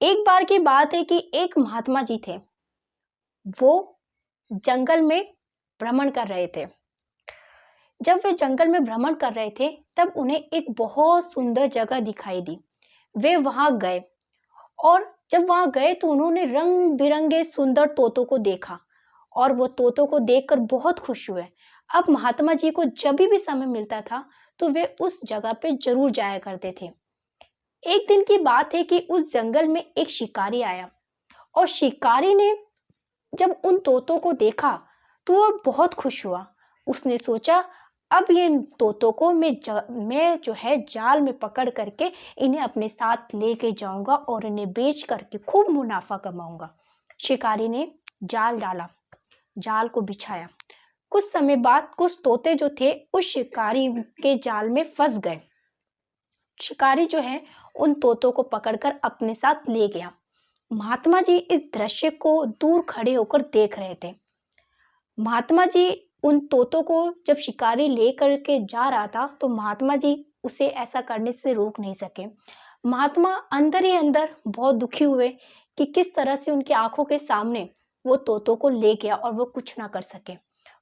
एक बार की बात है कि एक महात्मा जी थे। वो जंगल में भ्रमण कर रहे थे। जब वे जंगल में भ्रमण कर रहे थे तब उन्हें एक बहुत सुंदर जगह दिखाई दी। वे वहां गए और जब वहां गए तो उन्होंने रंग बिरंगे सुंदर तोतों को देखा और वो तोतों को देखकर बहुत खुश हुए। अब महात्मा जी को जब भी समय मिलता था तो वे उस जगह पे जरूर जाया करते थे। एक दिन की बात है कि उस जंगल में एक शिकारी आया और शिकारी ने जब उन तोतों को देखा तो वह बहुत खुश हुआ। उसने सोचा अब ये तोतों को मैं जो है जाल में पकड़ करके इन्हें अपने साथ लेके जाऊंगा और इन्हें बेच करके खूब मुनाफा कमाऊंगा। शिकारी ने जाल डाला, जाल को बिछाया। कुछ समय बाद कुछ तोते जो थे उस शिकारी के जाल में फंस गए। शिकारी जो है उन तोतों को पकड़कर अपने साथ ले गया। महात्मा जी इस दृश्य को दूर खड़े होकर देख रहे थे। महात्मा जी उन तोतों को जब शिकारी ले करके जा रहा था तो महात्मा जी उसे ऐसा करने से रोक नहीं सके। महात्मा अंदर ही अंदर बहुत दुखी हुए कि किस तरह से उनकी आंखों के सामने वो तोतों को ले गया और वो कुछ ना कर सके।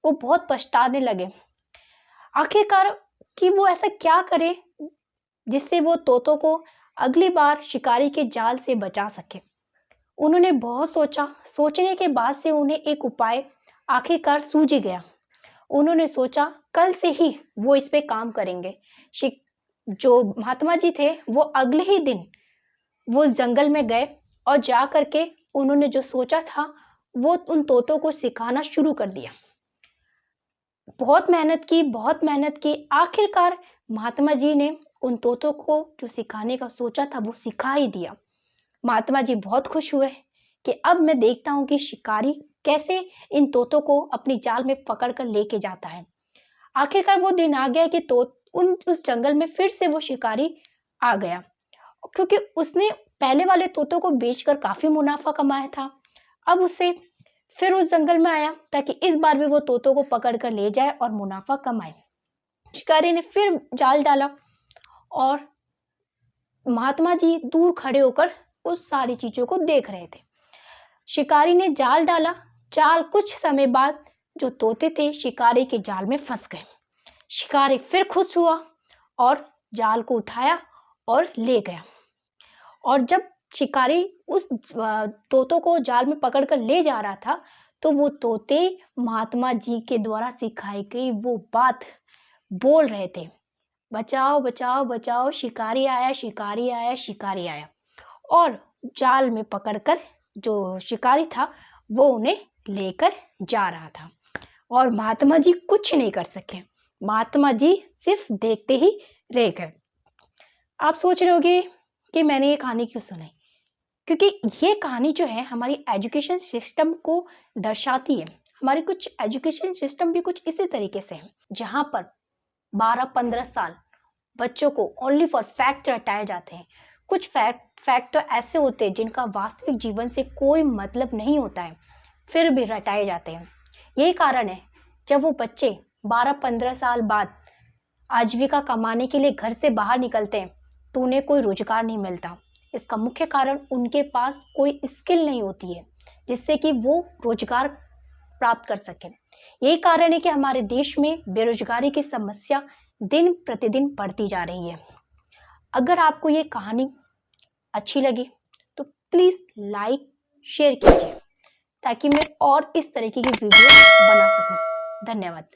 वो बहुत पछताने लगे आखिरकार कि वो ऐसा क्या करे जिससे वो तोतों को अगली बार शिकारी के जाल से बचा सके। उन्होंने बहुत सोचा, सोचने के बाद से उन्हें एक उपाय आखिरकार सूझ गया। उन्होंने सोचा कल से ही वो इस पे काम करेंगे। जो महात्मा जी थे वो अगले ही दिन वो जंगल में गए और जा करके उन्होंने जो सोचा था वो उन तोतों को सिखाना शुरू कर दिया। बहुत मेहनत की आखिरकार महात्मा जी ने उन तोतों को जो सिखाने का सोचा था वो सिखा ही दिया। महात्मा जी बहुत खुश हुए कि अब मैं देखता हूँ कि शिकारी कैसे इन तोतों को अपनी जाल में पकड़ कर लेके जाता है। आखिरकार वो दिन आ गया कि उस जंगल में फिर से वो शिकारी आ गया, क्योंकि उसने पहले वाले तोतों को बेचकर काफी मुनाफा कमाया था। अब उसे फिर उस जंगल में आया ताकि इस बार भी वो तोतों को पकड़ कर ले जाए और मुनाफा कमाए। शिकारी ने फिर जाल डाला और महात्मा जी दूर खड़े होकर उस सारी चीजों को देख रहे थे। शिकारी ने जाल डाला, जाल कुछ समय बाद जो तोते थे शिकारी के जाल में फंस गए। शिकारी फिर खुश हुआ और जाल को उठाया और ले गया। और जब शिकारी उस तोतों को जाल में पकड़कर ले जा रहा था तो वो तोते महात्मा जी के द्वारा सिखाई गई वो बात बोल रहे थे, बचाओ बचाओ बचाओ, शिकारी आया शिकारी आया शिकारी आया। और जाल में पकड़कर जो शिकारी था वो उन्हें लेकर जा रहा था और महात्मा जी कुछ नहीं कर सके। महात्मा जी सिर्फ देखते ही रह गए। आप सोच रहे होंगे कि मैंने ये कहानी क्यों सुनाई, क्योंकि ये कहानी जो है हमारी एजुकेशन सिस्टम को दर्शाती है। हमारे कुछ एजुकेशन सिस्टम भी कुछ इसी तरीके से है, जहां पर 12-15 साल बच्चों को ओनली फॉर फैक्ट रटाए जाते हैं। कुछ फैक्ट तो ऐसे होते हैं जिनका वास्तविक जीवन से कोई मतलब नहीं होता है, फिर भी रटाए जाते हैं। यही कारण है जब वो बच्चे 12-15 साल बाद आजीविका कमाने के लिए घर से बाहर निकलते हैं तो उन्हें कोई रोजगार नहीं मिलता। इसका मुख्य कारण उनके पास कोई स्किल नहीं होती है जिससे कि वो रोजगार प्राप्त कर सके। यही कारण है कि हमारे देश में बेरोजगारी की समस्या दिन प्रतिदिन बढ़ती जा रही है। अगर आपको ये कहानी अच्छी लगी तो प्लीज लाइक शेयर कीजिए ताकि मैं और इस तरीके की वीडियो बना सकूं। धन्यवाद।